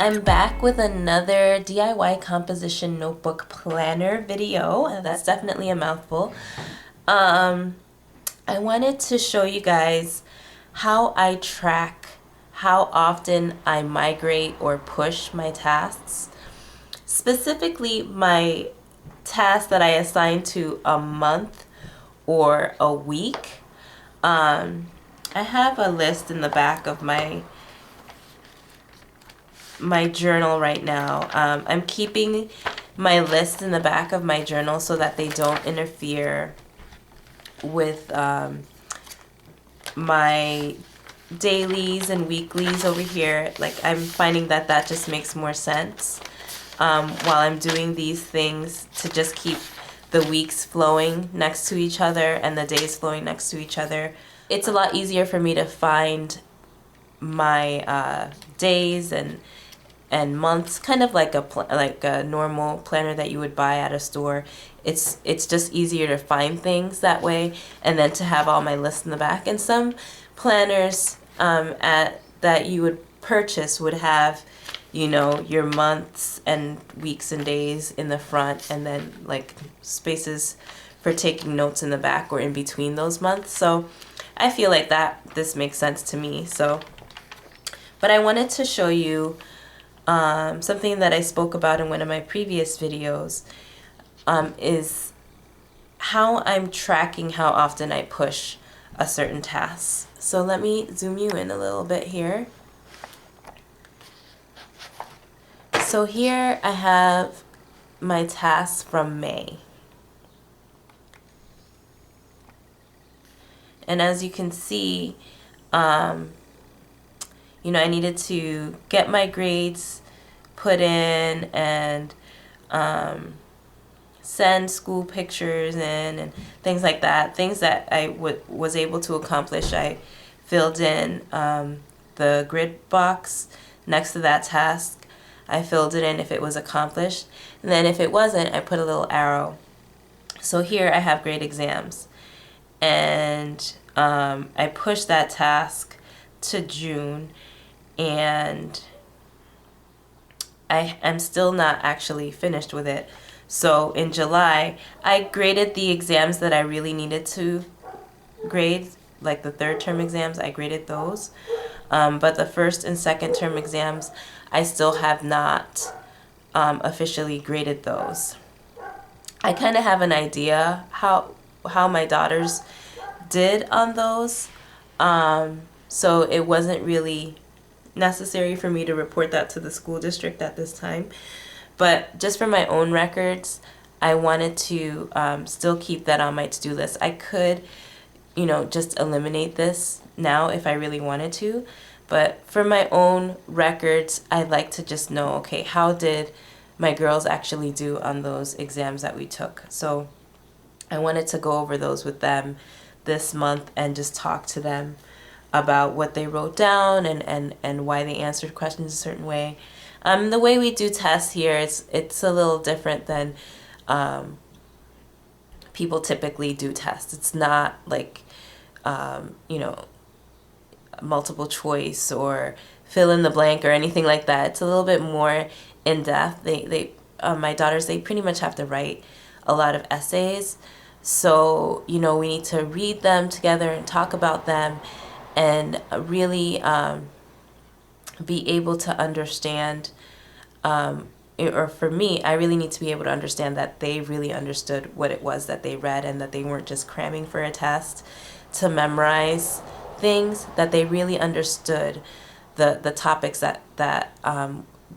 I'm back with another DIY composition notebook planner video, and that's definitely a mouthful. I wanted to show you guys how I track how often I migrate or push my tasks. Specifically, my tasks that I assign to a month or a week. I have a list in the back of my journal right now. I'm keeping my list in the back of my journal so that they don't interfere with my dailies and weeklies over here. Like, I'm finding that that just makes more sense while I'm doing these things, to just keep the weeks flowing next to each other and the days flowing next to each other. It's a lot easier for me to find my days and months, kind of like a normal planner that you would buy at a store. It's just easier to find things that way, and then to have all my lists in the back. And some planners that you would purchase would have, you know, your months and weeks and days in the front, and then like spaces for taking notes in the back or in between those months. So I feel like this makes sense to me. So, but I wanted to show you something that I spoke about in one of my previous videos, is how I'm tracking how often I push a certain task. So let me zoom you in a little bit here. So here I have my tasks from May. And as you can see, you know, I needed to get my grades put in and send school pictures in and things like that. Things that I was able to accomplish. I filled in the grid box next to that task. I filled it in if it was accomplished. And then if it wasn't, I put a little arrow. So here I have grade exams. And I pushed that task to June. And I'm still not actually finished with it. So in July, I graded the exams that I really needed to grade, like the third term exams, I graded those. But the first and second term exams, I still have not officially graded those. I kind of have an idea how my daughters did on those. So it wasn't really necessary for me to report that to the school district at this time. But just for my own records, I wanted to still keep that on my to-do list. I could, you know, just eliminate this now if I really wanted to. But for my own records, I'd like to just know, okay, how did my girls actually do on those exams that we took? So I wanted to go over those with them this month and just talk to them about what they wrote down and why they answered questions a certain way. The way we do tests here, it's a little different than people typically do tests. It's not like, you know, multiple choice or fill in the blank or anything like that. It's a little bit more in depth. My daughters, they pretty much have to write a lot of essays. So, you know, we need to read them together and talk about them, and really be able to understand, or for me, I really need to be able to understand that they really understood what it was that they read, and that they weren't just cramming for a test to memorize things, that they really understood the topics that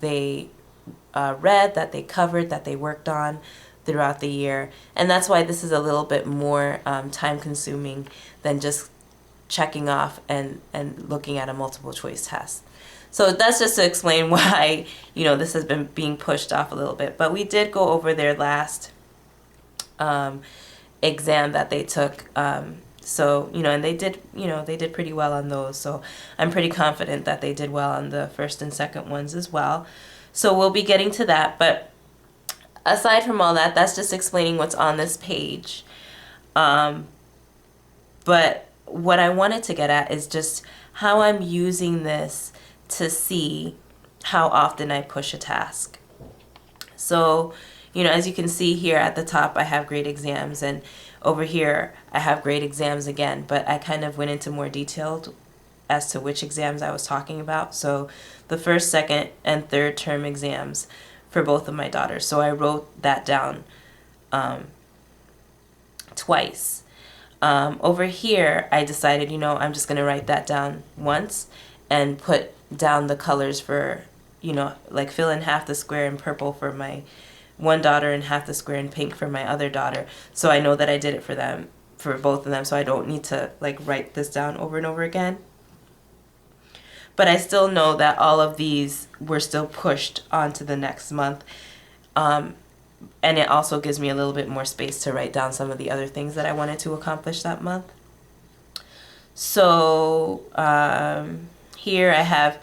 they read, that they covered, that they worked on throughout the year. And that's why this is a little bit more time consuming than just checking off and looking at a multiple choice test. So that's just to explain why, you know, this has been being pushed off a little bit. But we did go over their last exam that they took. So, you know, and they did pretty well on those. So I'm pretty confident that they did well on the first and second ones as well. So we'll be getting to that. But aside from all that, that's just explaining what's on this page. But what I wanted to get at is just how I'm using this to see how often I push a task. So, you know, as you can see here at the top, I have grade exams, and over here I have grade exams again, but I kind of went into more detail as to which exams I was talking about. So the first, second, and third term exams for both of my daughters. So I wrote that down twice. Over here, I decided, you know, I'm just going to write that down once and put down the colors for, you know, like fill in half the square in purple for my one daughter and half the square in pink for my other daughter. So I know that I did it for them, for both of them, so I don't need to like write this down over and over again. But I still know that all of these were still pushed onto the next month. And it also gives me a little bit more space to write down some of the other things that I wanted to accomplish that month. So here I have,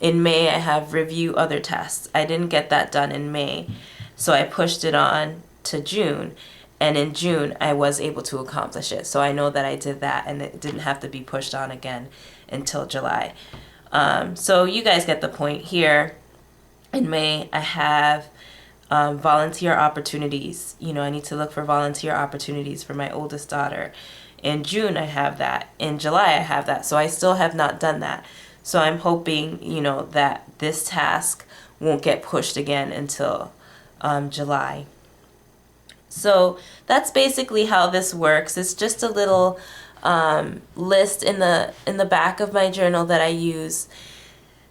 in May, I have review other tests. I didn't get that done in May, so I pushed it on to June. And in June, I was able to accomplish it. So I know that I did that, and it didn't have to be pushed on again until July. So you guys get the point here. In May, I have volunteer opportunities. You know, I need to look for volunteer opportunities for my oldest daughter. In June, I have that. In July, I have that. So I still have not done that. So I'm hoping, you know, that this task won't get pushed again until July. So that's basically how this works. It's just a little list in the back of my journal that I use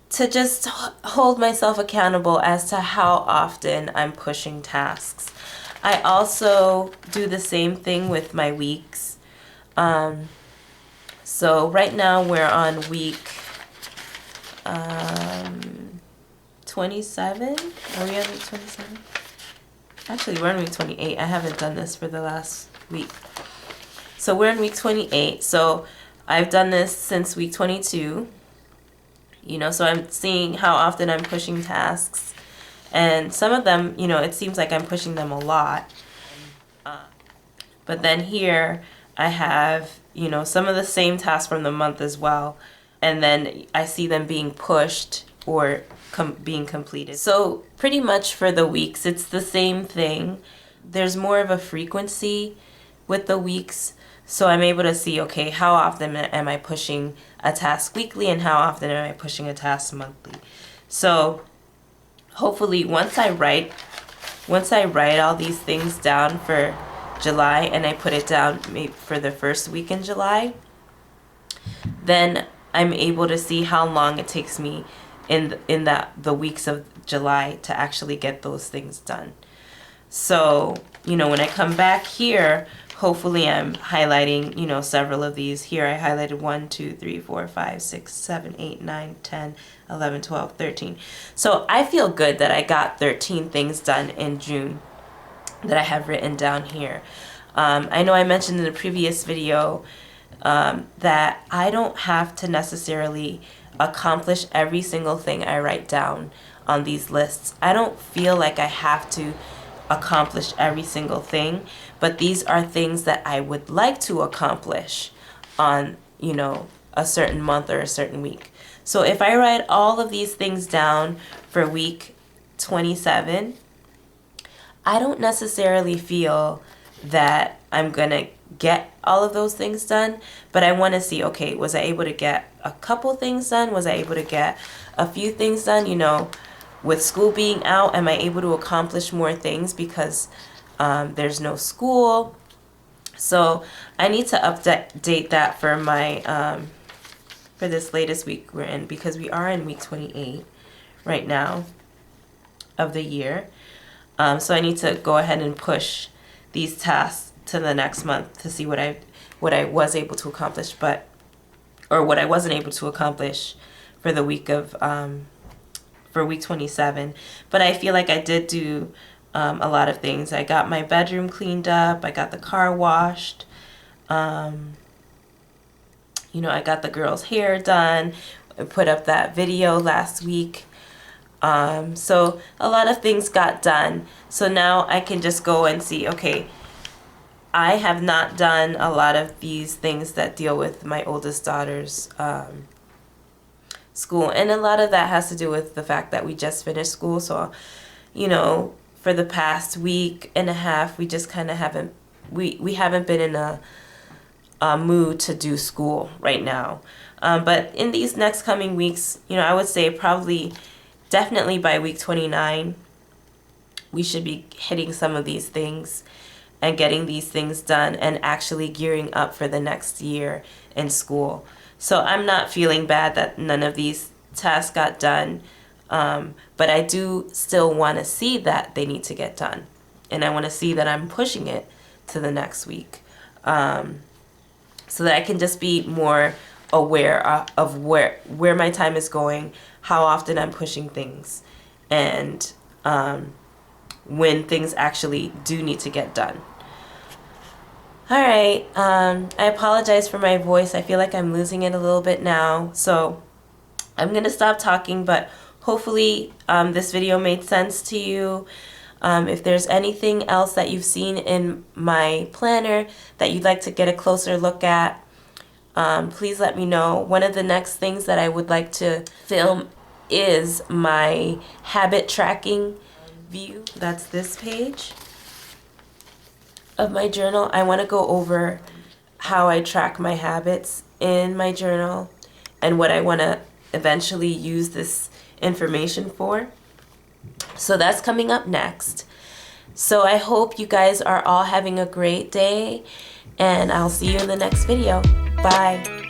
to just hold myself accountable as to how often I'm pushing tasks. I also do the same thing with my weeks. So right now we're on week 27. Are we on week 27? Actually, we're on week 28. I haven't done this for the last week. So we're in week 28. So I've done this since week 22. You know, so I'm seeing how often I'm pushing tasks. And some of them, you know, it seems like I'm pushing them a lot. But then here I have, you know, some of the same tasks from the month as well. And then I see them being pushed or being completed. So pretty much for the weeks, it's the same thing. There's more of a frequency with the weeks. So I'm able to see, okay, how often am I pushing a task weekly and how often am I pushing a task monthly. So hopefully once I write all these things down for July and I put it down maybe for the first week in July, then I'm able to see how long it takes me in the weeks of July to actually get those things done. So, you know, when I come back here, hopefully I'm highlighting, you know, several of these. Here I highlighted 1, 2, 3, 4, 5, 6, 7, 8, 9, 10, 11, 12, 13. So I feel good that I got 13 things done in June that I have written down here. I know I mentioned in the previous video that I don't have to necessarily accomplish every single thing I write down on these lists. I don't feel like I have to accomplish every single thing, but these are things that I would like to accomplish on, you know, a certain month or a certain week. So if I write all of these things down for week 27, I don't necessarily feel that I'm gonna get all of those things done, but I want to see, okay, was I able to get a couple things done? Was I able to get a few things done? You know, with school being out, am I able to accomplish more things because there's no school? So I need to update that for my for this latest week we're in, because we are in week 28 right now of the year. So I need to go ahead and push these tasks to the next month to see what I was able to accomplish, or what I wasn't able to accomplish for the week of for week 27. But I feel like I did do a lot of things. I got my bedroom cleaned up. I got the car washed. You know, I got the girls' hair done. I put up that video last week. So a lot of things got done. So now I can just go and see, okay, I have not done a lot of these things that deal with my oldest daughter's school. And a lot of that has to do with the fact that we just finished school. So, you know, for the past week and a half, we just kind of haven't, we haven't been in a mood to do school right now. But in these next coming weeks, you know, I would say probably definitely by week 29, we should be hitting some of these things and getting these things done and actually gearing up for the next year in school. So I'm not feeling bad that none of these tasks got done, but I do still want to see that they need to get done. And I want to see that I'm pushing it to the next week, so that I can just be more aware of where my time is going, how often I'm pushing things, and when things actually do need to get done. All right, I apologize for my voice. I feel like I'm losing it a little bit now, so I'm gonna stop talking, but hopefully this video made sense to you. If there's anything else that you've seen in my planner that you'd like to get a closer look at, please let me know. One of the next things that I would like to film is my habit tracking view. That's this page of my journal. I want to go over how I track my habits in my journal and what I want to eventually use this information for. So that's coming up next. So I hope you guys are all having a great day, and I'll see you in the next video. Bye.